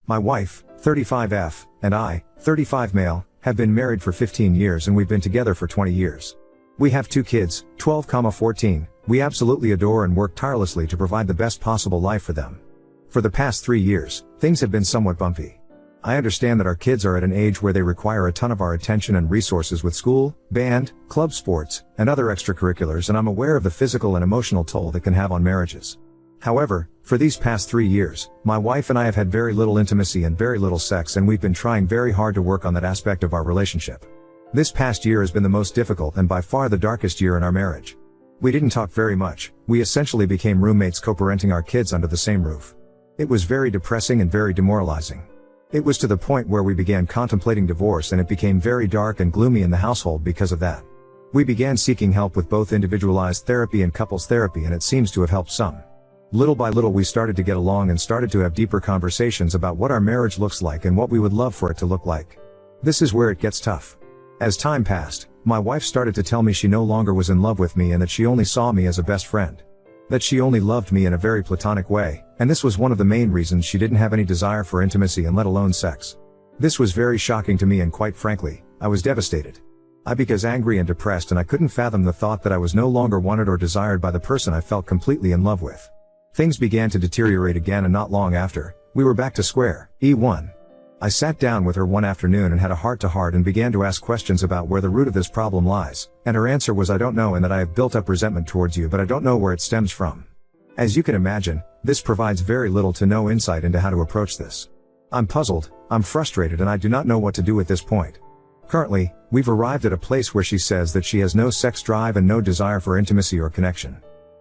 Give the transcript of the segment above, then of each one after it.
My wife, 35F, and I, 35 male, have been married for 15 years and we've been together for 20 years. We have 2 kids, 12, 14. We absolutely adore and work tirelessly to provide the best possible life for them. For the past 3 years, things have been somewhat bumpy. I understand that our kids are at an age where they require a ton of our attention and resources with school, band, club sports, and other extracurriculars, and I'm aware of the physical and emotional toll that can have on marriages. However, for these past 3 years, my wife and I have had very little intimacy and very little sex, and we've been trying very hard to work on that aspect of our relationship. This past year has been the most difficult and by far the darkest year in our marriage. We didn't talk very much, we essentially became roommates co-parenting our kids under the same roof. It was very depressing and very demoralizing. It was to the point where we began contemplating divorce, and it became very dark and gloomy in the household because of that. We began seeking help with both individualized therapy and couples therapy, and it seems to have helped some. Little by little we started to get along and started to have deeper conversations about what our marriage looks like and what we would love for it to look like. This is where it gets tough. As time passed, my wife started to tell me she no longer was in love with me and that she only saw me as a best friend. That she only loved me in a very platonic way, and this was one of the main reasons she didn't have any desire for intimacy and let alone sex. This was very shocking to me, and quite frankly, I was devastated. I became angry and depressed, and I couldn't fathom the thought that I was no longer wanted or desired by the person I felt completely in love with. Things began to deteriorate again, and not long after, we were back to square one. I sat down with her one afternoon and had a heart-to-heart and began to ask questions about where the root of this problem lies, and her answer was, "I don't know, and that I have built up resentment towards you, but I don't know where it stems from." As you can imagine, this provides very little to no insight into how to approach this. I'm puzzled, I'm frustrated, and I do not know what to do at this point. Currently, we've arrived at a place where she says that she has no sex drive and no desire for intimacy or connection.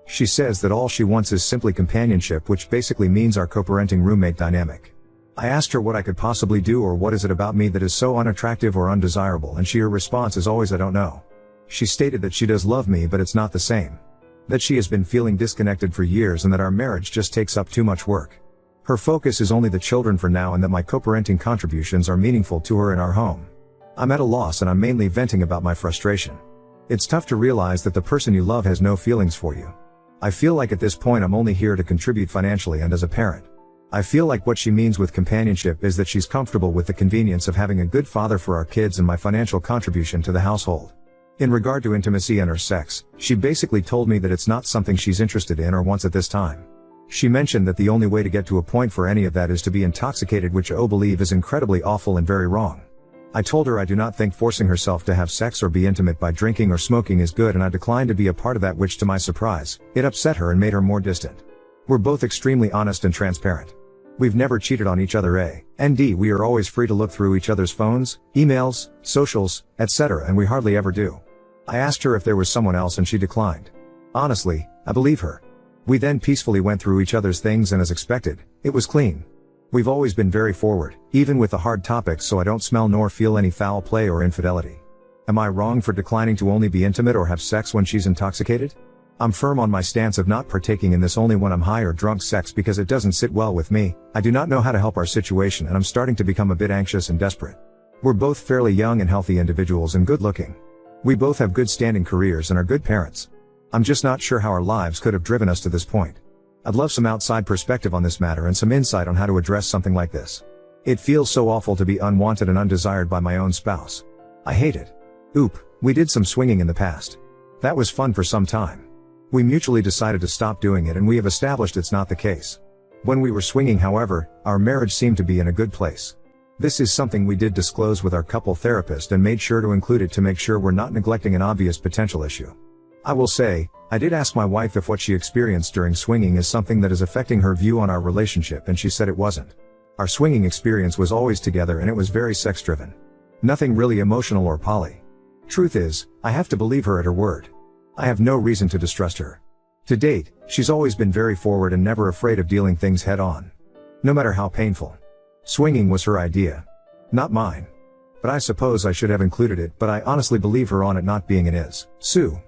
She says that all she wants is simply companionship, which basically means our co-parenting roommate dynamic. I asked her what I could possibly do, or what is it about me that is so unattractive or undesirable, and her response is always, "I don't know." She stated that she does love me, but it's not the same. That she has been feeling disconnected for years and that our marriage just takes up too much work. Her focus is only the children for now, and that my co-parenting contributions are meaningful to her in our home. I'm at a loss, and I'm mainly venting about my frustration. It's tough to realize that the person you love has no feelings for you. I feel like at this point I'm only here to contribute financially and as a parent. I feel like what she means with companionship is that she's comfortable with the convenience of having a good father for our kids and my financial contribution to the household. In regard to intimacy and her sex, she basically told me that it's not something she's interested in or wants at this time. She mentioned that the only way to get to a point for any of that is to be intoxicated, which I believe is incredibly awful and very wrong. I told her I do not think forcing herself to have sex or be intimate by drinking or smoking is good, and I declined to be a part of that, which to my surprise, it upset her and made her more distant. We're both extremely honest and transparent. We've never cheated on each other, and we are always free to look through each other's phones, emails, socials, etc., and we hardly ever do. I asked her if there was someone else and she declined. Honestly, I believe her. We then peacefully went through each other's things, and as expected, it was clean. We've always been very forward, even with the hard topics, so I don't smell nor feel any foul play or infidelity. Am I wrong for declining to only be intimate or have sex when she's intoxicated? I'm firm on my stance of not partaking in this only when I'm high or drunk sex, because it doesn't sit well with me. I do not know how to help our situation, and I'm starting to become a bit anxious and desperate. We're both fairly young and healthy individuals and good looking. We both have good standing careers and are good parents. I'm just not sure how our lives could have driven us to this point. I'd love some outside perspective on this matter and some insight on how to address something like this. It feels so awful to be unwanted and undesired by my own spouse. I hate it. We did some swinging in the past. That was fun for some time. We mutually decided to stop doing it, and we have established it's not the case. When we were swinging, however, our marriage seemed to be in a good place. This is something we did disclose with our couple therapist and made sure to include it to make sure we're not neglecting an obvious potential issue. I will say, I did ask my wife if what she experienced during swinging is something that is affecting her view on our relationship, and she said it wasn't. Our swinging experience was always together, and it was very sex-driven. Nothing really emotional or poly. Truth is, I have to believe her at her word. I have no reason to distrust her. To date, she's always been very forward and never afraid of dealing things head on. No matter how painful. Swinging was her idea. Not mine. But I suppose I should have included it, but I honestly believe her on it not being an is. Sue.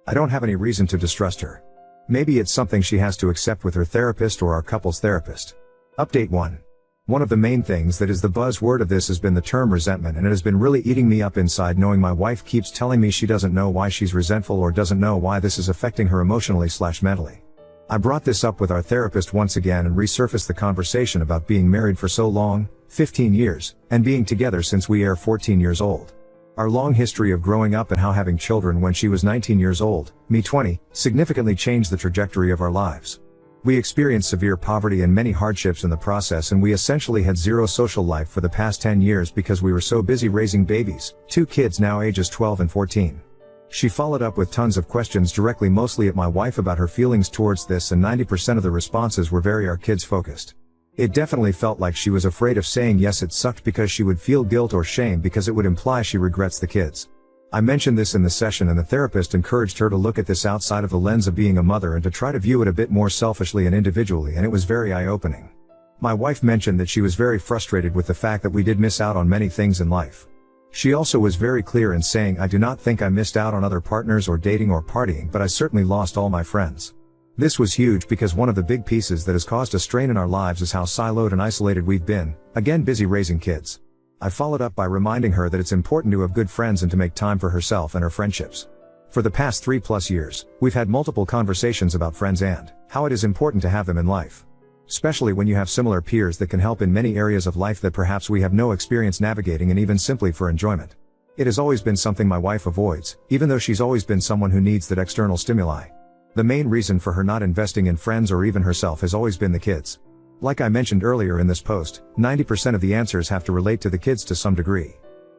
I don't have any reason to distrust her. Maybe it's something she has to accept with her therapist or our couple's therapist. Update 1. One of the main things that is the buzzword of this has been the term resentment, and it has been really eating me up inside knowing my wife keeps telling me she doesn't know why she's resentful or doesn't know why this is affecting her emotionally/mentally. I brought this up with our therapist once again and resurfaced the conversation about being married for so long, 15 years, and being together since we are 14 years old. Our long history of growing up and how having children when she was 19 years old, me 20, significantly changed the trajectory of our lives. We experienced severe poverty and many hardships in the process, and we essentially had zero social life for the past 10 years because we were so busy raising babies, 2 kids now ages 12 and 14. She followed up with tons of questions directly mostly at my wife about her feelings towards this, and 90% of the responses were very our kids focused. It definitely felt like she was afraid of saying yes it sucked because she would feel guilt or shame because it would imply she regrets the kids. I mentioned this in the session, and the therapist encouraged her to look at this outside of the lens of being a mother and to try to view it a bit more selfishly and individually, and it was very eye-opening. My wife mentioned that she was very frustrated with the fact that we did miss out on many things in life. She also was very clear in saying, I do not think I missed out on other partners or dating or partying, but I certainly lost all my friends. This was huge because one of the big pieces that has caused a strain in our lives is how siloed and isolated we've been, again busy raising kids. I followed up by reminding her that it's important to have good friends and to make time for herself and her friendships. For the past 3+ years, we've had multiple conversations about friends and how it is important to have them in life. Especially when you have similar peers that can help in many areas of life that perhaps we have no experience navigating, and even simply for enjoyment. It has always been something my wife avoids, even though she's always been someone who needs that external stimuli. The main reason for her not investing in friends or even herself has always been the kids. Like I mentioned earlier in this post, 90% of the answers have to relate to the kids to some degree.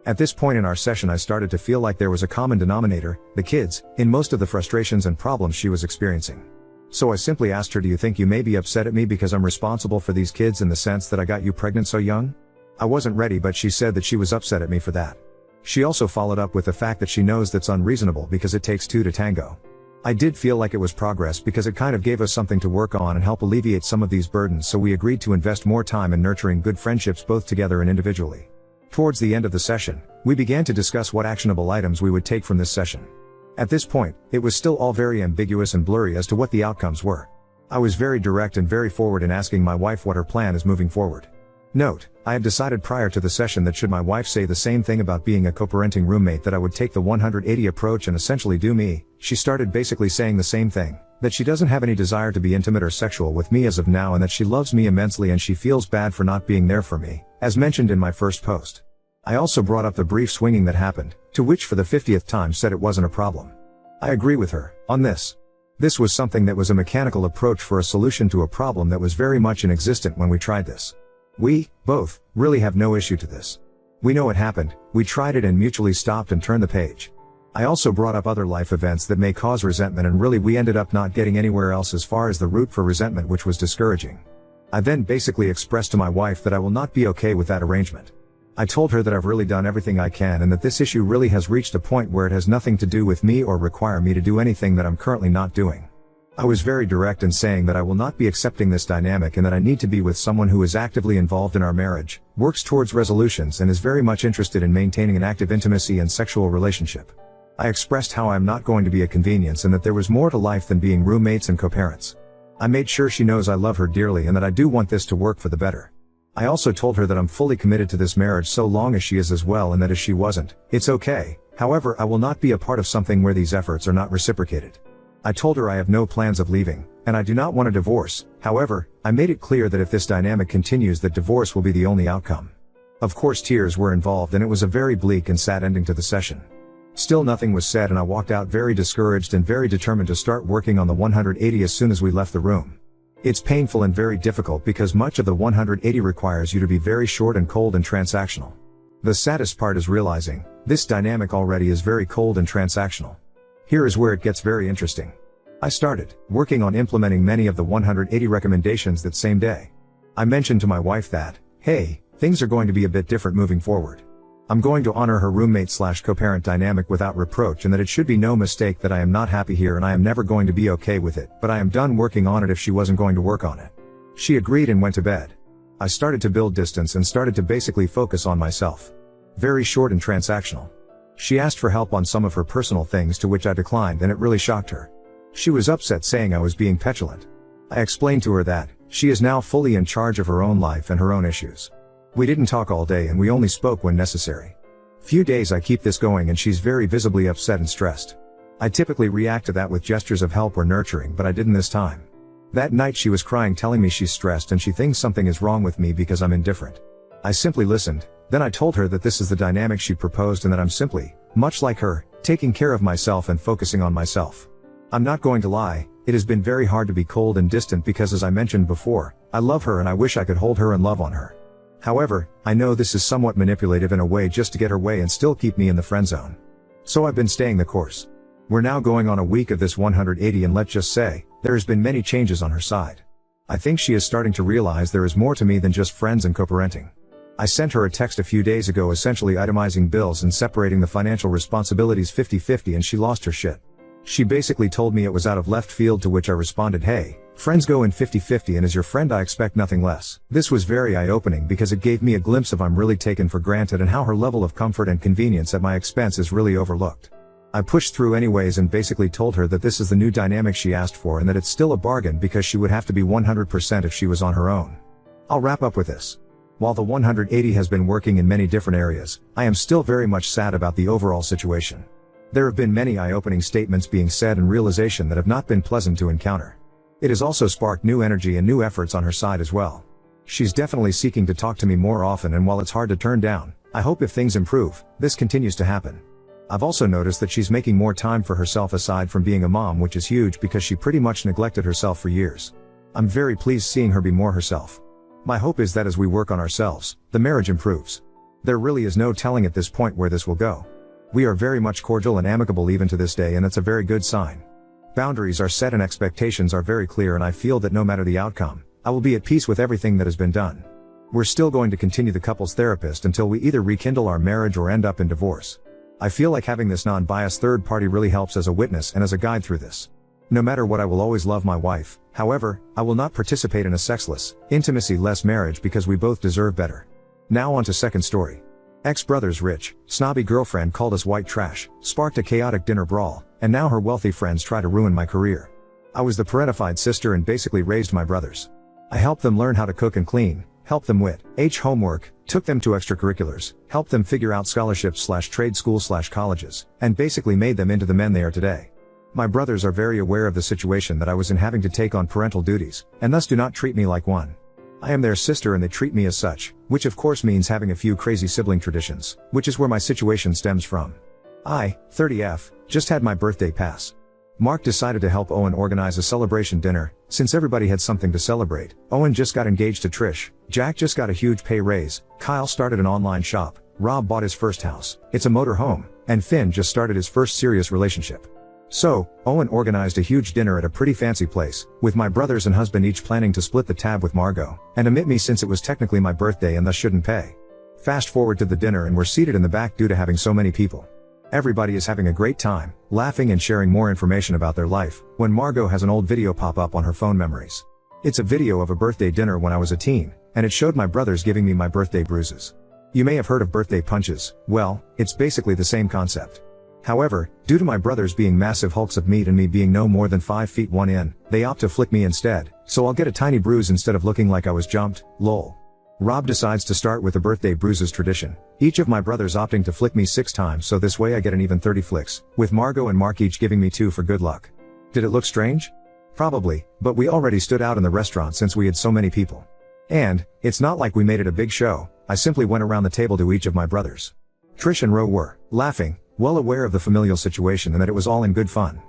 At this point in our session I started to feel like there was a common denominator, the kids, in most of the frustrations and problems she was experiencing. So I simply asked her, do you think you may be upset at me because I'm responsible for these kids in the sense that I got you pregnant so young? I wasn't ready, but she said that she was upset at me for that. She also followed up with the fact that she knows that's unreasonable because it takes 2 to tango. I did feel like it was progress because it kind of gave us something to work on and help alleviate some of these burdens, so we agreed to invest more time in nurturing good friendships both together and individually. Towards the end of the session, we began to discuss what actionable items we would take from this session. At this point, it was still all very ambiguous and blurry as to what the outcomes were. I was very direct and very forward in asking my wife what her plan is moving forward. Note, I had decided prior to the session that should my wife say the same thing about being a co-parenting roommate, that I would take the 180 approach and essentially do me. She started basically saying the same thing, that she doesn't have any desire to be intimate or sexual with me as of now, and that she loves me immensely and she feels bad for not being there for me, as mentioned in my first post. I also brought up the brief swinging that happened, to which for the 50th time said it wasn't a problem. I agree with her on this. This was something that was a mechanical approach for a solution to a problem that was very much inexistent when we tried this. We, both, really have no issue to this. We know it happened, we tried it and mutually stopped and turned the page. I also brought up other life events that may cause resentment, and really we ended up not getting anywhere else as far as the root for resentment, which was discouraging. I then basically expressed to my wife that I will not be okay with that arrangement. I told her that I've really done everything I can and that this issue really has reached a point where it has nothing to do with me or require me to do anything that I'm currently not doing. I was very direct in saying that I will not be accepting this dynamic and that I need to be with someone who is actively involved in our marriage, works towards resolutions, and is very much interested in maintaining an active intimacy and sexual relationship. I expressed how I am not going to be a convenience and that there was more to life than being roommates and co-parents. I made sure she knows I love her dearly and that I do want this to work for the better. I also told her that I'm fully committed to this marriage so long as she is as well, and that if she wasn't, it's okay. However, I will not be a part of something where these efforts are not reciprocated. I told her I have no plans of leaving, and I do not want a divorce. However, I made it clear that if this dynamic continues, that divorce will be the only outcome. Of course, tears were involved and it was a very bleak and sad ending to the session. Still nothing was said and I walked out very discouraged and very determined to start working on the 180 as soon as we left the room. It's painful and very difficult because much of the 180 requires you to be very short and cold and transactional. The saddest part is realizing, this dynamic already is very cold and transactional. Here is where it gets very interesting. I started working on implementing many of the 180 recommendations that same day. I mentioned to my wife that, hey, things are going to be a bit different moving forward. I'm going to honor her roommate/co-parent dynamic without reproach, and that it should be no mistake that I am not happy here and I am never going to be okay with it, but I am done working on it if she wasn't going to work on it. She agreed and went to bed. I started to build distance and started to basically focus on myself. Very short and transactional. She asked for help on some of her personal things, to which I declined, and it really shocked her. She was upset, saying I was being petulant. I explained to her that she is now fully in charge of her own life and her own issues. We didn't talk all day and we only spoke when necessary. Few days I keep this going and she's very visibly upset and stressed. I typically react to that with gestures of help or nurturing, but I didn't this time. That night she was crying, telling me she's stressed and she thinks something is wrong with me because I'm indifferent. I simply listened, then I told her that this is the dynamic she proposed and that I'm simply, much like her, taking care of myself and focusing on myself. I'm not going to lie, it has been very hard to be cold and distant because, as I mentioned before, I love her and I wish I could hold her and love on her. However, I know this is somewhat manipulative in a way just to get her way and still keep me in the friend zone. So I've been staying the course. We're now going on a week of this 180 and let's just say, there has been many changes on her side. I think she is starting to realize there is more to me than just friends and co-parenting. I sent her a text a few days ago essentially itemizing bills and separating the financial responsibilities 50-50 and she lost her shit. She basically told me it was out of left field, to which I responded, hey, friends go in 50-50 and as your friend I expect nothing less. This was very eye-opening because it gave me a glimpse of I'm really taken for granted and how her level of comfort and convenience at my expense is really overlooked. I pushed through anyways and basically told her that this is the new dynamic she asked for and that it's still a bargain because she would have to be 100% if she was on her own. I'll wrap up with this. While the 180 has been working in many different areas, I am still very much sad about the overall situation. There have been many eye-opening statements being said and realization that have not been pleasant to encounter. It has also sparked new energy and new efforts on her side as well. She's definitely seeking to talk to me more often, and while it's hard to turn down, I hope if things improve, this continues to happen. I've also noticed that she's making more time for herself aside from being a mom, which is huge because she pretty much neglected herself for years. I'm very pleased seeing her be more herself. My hope is that as we work on ourselves, the marriage improves. There really is no telling at this point where this will go. We are very much cordial and amicable even to this day, and that's a very good sign. Boundaries are set and expectations are very clear, and I feel that no matter the outcome, I will be at peace with everything that has been done. We're still going to continue the couples therapist until we either rekindle our marriage or end up in divorce. I feel like having this non-biased third party really helps as a witness and as a guide through this. No matter what, I will always love my wife. However, I will not participate in a sexless, intimacy-less marriage because we both deserve better. Now on to second story. Ex-brother's rich, snobby girlfriend called us white trash, sparked a chaotic dinner brawl, and now her wealthy friends try to ruin my career. I was the parentified sister and basically raised my brothers. I helped them learn how to cook and clean, helped them with homework, took them to extracurriculars, helped them figure out scholarships/trade schools/colleges, and basically made them into the men they are today. My brothers are very aware of the situation that I was in, having to take on parental duties, and thus do not treat me like one. I am their sister and they treat me as such, which of course means having a few crazy sibling traditions, which is where my situation stems from. I, 30F, just had my birthday pass. Mark decided to help Owen organize a celebration dinner, since everybody had something to celebrate. Owen just got engaged to Trish, Jack just got a huge pay raise, Kyle started an online shop, Rob bought his first house, it's a motor home, and Finn just started his first serious relationship. So, Owen organized a huge dinner at a pretty fancy place, with my brothers and husband each planning to split the tab with Margot, and omit me since it was technically my birthday and thus shouldn't pay. Fast forward to the dinner and we're seated in the back due to having so many people. Everybody is having a great time, laughing and sharing more information about their life, when Margot has an old video pop up on her phone memories. It's a video of a birthday dinner when I was a teen, and it showed my brothers giving me my birthday bruises. You may have heard of birthday punches. Well, it's basically the same concept. However, due to my brothers being massive hulks of meat and me being no more than 5 feet 1 in, they opt to flick me instead, so I'll get a tiny bruise instead of looking like I was jumped, lol. Rob decides to start with the birthday bruises tradition, each of my brothers opting to flick me 6 times, so this way I get an even 30 flicks, with Margot and Mark each giving me 2 for good luck. Did it look strange? Probably, but we already stood out in the restaurant since we had so many people. And, it's not like we made it a big show, I simply went around the table to each of my brothers. Trish and Ro were laughing, well aware of the familial situation and that it was all in good fun.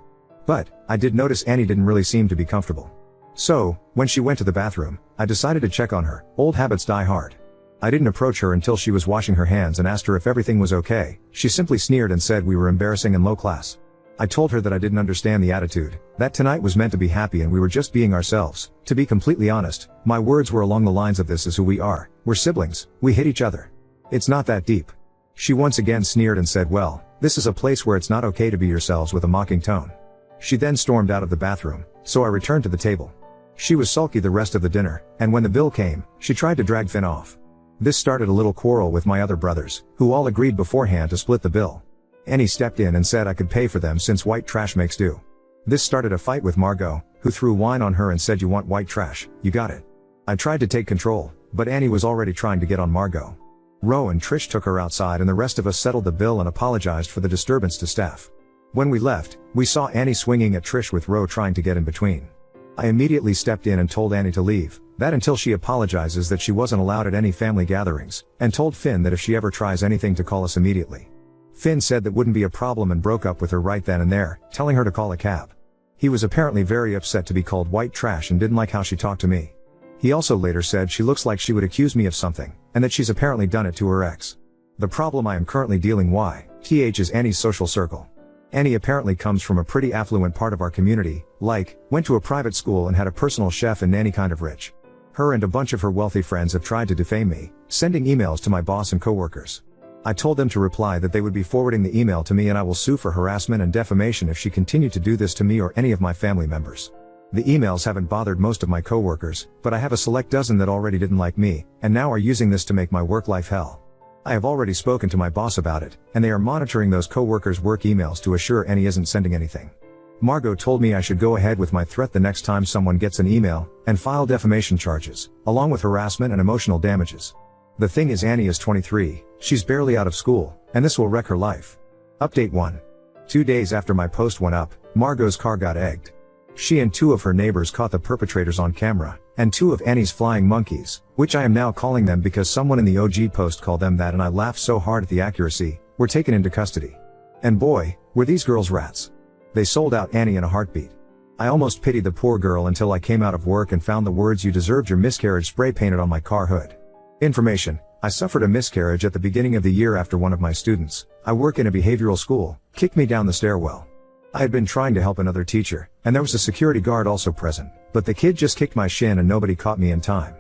But, I did notice Annie didn't really seem to be comfortable. So, when she went to the bathroom, I decided to check on her. Old habits die hard. I didn't approach her until she was washing her hands and asked her if everything was okay. She simply sneered and said we were embarrassing and low class. I told her that I didn't understand the attitude, that tonight was meant to be happy and we were just being ourselves. To be completely honest, my words were along the lines of this is who we are, we're siblings, we hit each other. It's not that deep. She once again sneered and said, well, this is a place where it's not okay to be yourselves, with a mocking tone. She then stormed out of the bathroom, so I returned to the table. She was sulky the rest of the dinner, and when the bill came, she tried to drag Finn off. This started a little quarrel with my other brothers, who all agreed beforehand to split the bill. Annie stepped in and said I could pay for them since white trash makes do. This started a fight with Margot, who threw wine on her and said you want white trash, you got it. I tried to take control, but Annie was already trying to get on Margot. Ro and Trish took her outside and the rest of us settled the bill and apologized for the disturbance to staff. When we left, we saw Annie swinging at Trish with Ro trying to get in between. I immediately stepped in and told Annie to leave, that until she apologizes that she wasn't allowed at any family gatherings, and told Finn that if she ever tries anything to call us immediately. Finn said that wouldn't be a problem and broke up with her right then and there, telling her to call a cab. He was apparently very upset to be called white trash and didn't like how she talked to me. He also later said she looks like she would accuse me of something, and that she's apparently done it to her ex. The problem I am currently dealing with is Annie's social circle. Annie apparently comes from a pretty affluent part of our community, went to a private school and had a personal chef and nanny kind of rich. Her and a bunch of her wealthy friends have tried to defame me, sending emails to my boss and coworkers. I told them to reply that they would be forwarding the email to me and I will sue for harassment and defamation if she continued to do this to me or any of my family members. The emails haven't bothered most of my coworkers, but I have a select dozen that already didn't like me, and now are using this to make my work life hell. I have already spoken to my boss about it, and they are monitoring those coworkers' work emails to assure Annie isn't sending anything. Margot told me I should go ahead with my threat the next time someone gets an email, and file defamation charges, along with harassment and emotional damages. The thing is Annie is 23, she's barely out of school, and this will wreck her life. Update 1. 2 days after my post went up, Margot's car got egged. She and 2 of her neighbors caught the perpetrators on camera, and 2 of Annie's flying monkeys, which I am now calling them because someone in the OG post called them that and I laughed so hard at the accuracy, were taken into custody. And boy, were these girls rats. They sold out Annie in a heartbeat. I almost pitied the poor girl until I came out of work and found the words "you deserved your miscarriage" spray painted on my car hood. Information: I suffered a miscarriage at the beginning of the year after one of my students, I work in a behavioral school, kicked me down the stairwell. I had been trying to help another teacher, and there was a security guard also present, but the kid just kicked my shin and nobody caught me in time.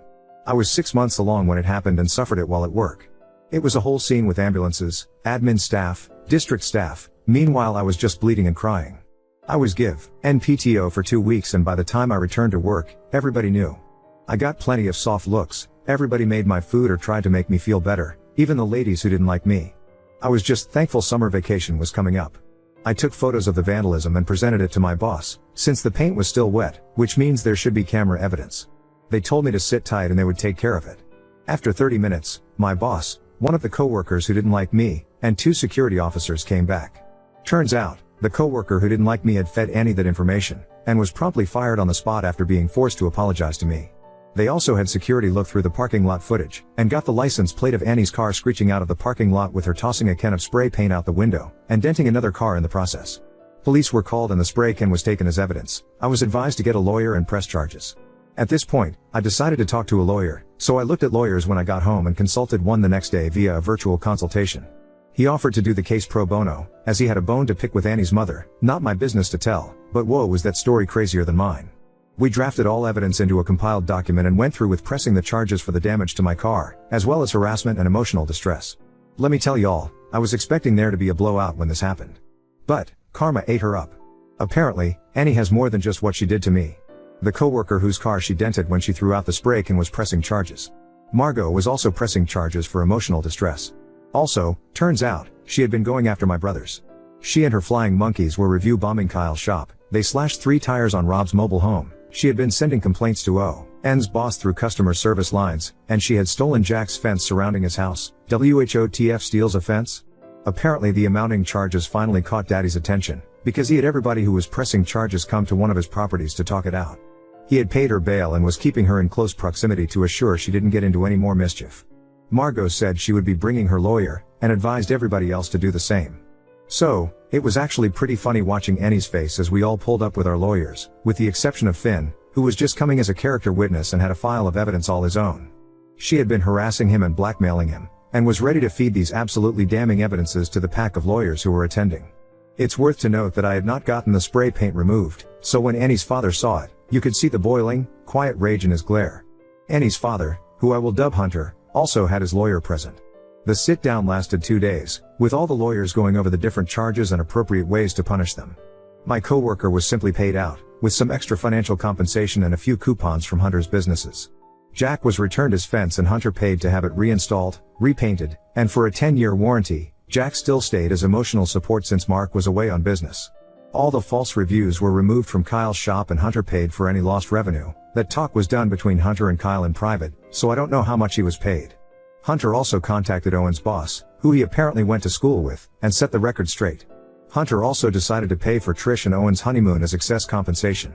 I was 6 months along when it happened and suffered it while at work. It was a whole scene with ambulances, admin staff, district staff. Meanwhile I was just bleeding and crying. I was given PTO for 2 weeks and by the time I returned to work, everybody knew. I got plenty of soft looks, everybody made my food or tried to make me feel better, even the ladies who didn't like me. I was just thankful summer vacation was coming up. I took photos of the vandalism and presented it to my boss, since the paint was still wet, which means there should be camera evidence. They told me to sit tight and they would take care of it. After 30 minutes, my boss, one of the coworkers who didn't like me, and 2 security officers came back. Turns out, the coworker who didn't like me had fed Annie that information, and was promptly fired on the spot after being forced to apologize to me. They also had security look through the parking lot footage, and got the license plate of Annie's car screeching out of the parking lot with her tossing a can of spray paint out the window, and denting another car in the process. Police were called and the spray can was taken as evidence. I was advised to get a lawyer and press charges. At this point, I decided to talk to a lawyer, so I looked at lawyers when I got home and consulted one the next day via a virtual consultation. He offered to do the case pro bono, as he had a bone to pick with Annie's mother, not my business to tell, but whoa was that story crazier than mine. We drafted all evidence into a compiled document and went through with pressing the charges for the damage to my car, as well as harassment and emotional distress. Let me tell y'all, I was expecting there to be a blowout when this happened. But, karma ate her up. Apparently, Annie has more than just what she did to me. The coworker whose car she dented when she threw out the spray can was pressing charges. Margot was also pressing charges for emotional distress. Also, turns out, she had been going after my brothers. She and her flying monkeys were review bombing Kyle's shop. They slashed 3 tires on Rob's mobile home. She had been sending complaints to O.N.'s boss through customer service lines, and she had stolen Jack's fence surrounding his house. WHOTF steals a fence? Apparently the amounting charges finally caught Daddy's attention, because he had everybody who was pressing charges come to one of his properties to talk it out. He had paid her bail and was keeping her in close proximity to assure she didn't get into any more mischief. Margot said she would be bringing her lawyer, and advised everybody else to do the same. So, it was actually pretty funny watching Annie's face as we all pulled up with our lawyers, with the exception of Finn, who was just coming as a character witness and had a file of evidence all his own. She had been harassing him and blackmailing him, and was ready to feed these absolutely damning evidences to the pack of lawyers who were attending. It's worth to note that I had not gotten the spray paint removed, so when Annie's father saw it, you could see the boiling, quiet rage in his glare. Annie's father, who I will dub Hunter, also had his lawyer present. The sit-down lasted 2 days, with all the lawyers going over the different charges and appropriate ways to punish them. My coworker was simply paid out, with some extra financial compensation and a few coupons from Hunter's businesses. Jack was returned his fence and Hunter paid to have it reinstalled, repainted, and for a 10-year warranty. Jack still stayed as emotional support since Mark was away on business. All the false reviews were removed from Kyle's shop and Hunter paid for any lost revenue. That talk was done between Hunter and Kyle in private, so I don't know how much he was paid. Hunter also contacted Owen's boss, who he apparently went to school with, and set the record straight. Hunter also decided to pay for Trish and Owen's honeymoon as excess compensation.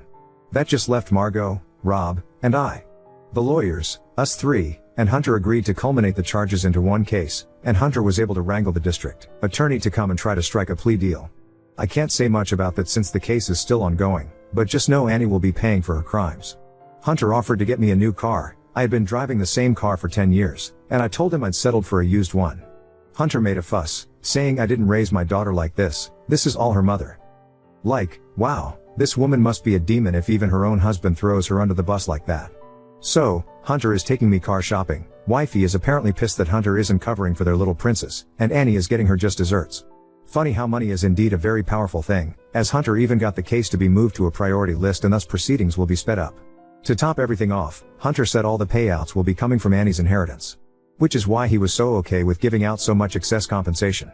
That just left Margot, Rob, and I. The lawyers, us three, and Hunter agreed to culminate the charges into one case, and Hunter was able to wrangle the district attorney to come and try to strike a plea deal. I can't say much about that since the case is still ongoing, but just know Annie will be paying for her crimes. Hunter offered to get me a new car. I had been driving the same car for 10 years, and I told him I'd settled for a used one. Hunter made a fuss, saying I didn't raise my daughter like this is all her mother. Like, wow, this woman must be a demon if even her own husband throws her under the bus like that. So, Hunter is taking me car shopping, wifey is apparently pissed that Hunter isn't covering for their little princess, and Annie is getting her just desserts. Funny how money is indeed a very powerful thing, as Hunter even got the case to be moved to a priority list and thus proceedings will be sped up. To top everything off, Hunter said all the payouts will be coming from Annie's inheritance. Which is why he was so okay with giving out so much excess compensation.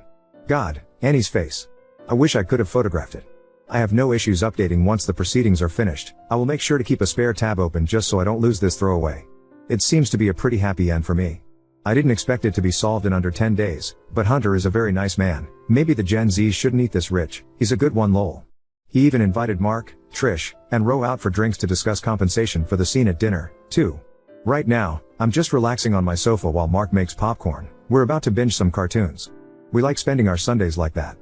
God, Annie's face. I wish I could have photographed it. I have no issues updating once the proceedings are finished. I will make sure to keep a spare tab open just so I don't lose this throwaway. It seems to be a pretty happy end for me. I didn't expect it to be solved in under 10 days, but Hunter is a very nice man. Maybe the Gen Zs shouldn't eat this rich, he's a good one lol. He even invited Mark, Trish, and Ro out for drinks to discuss compensation for the scene at dinner, too. Right now, I'm just relaxing on my sofa while Mark makes popcorn. We're about to binge some cartoons. We like spending our Sundays like that.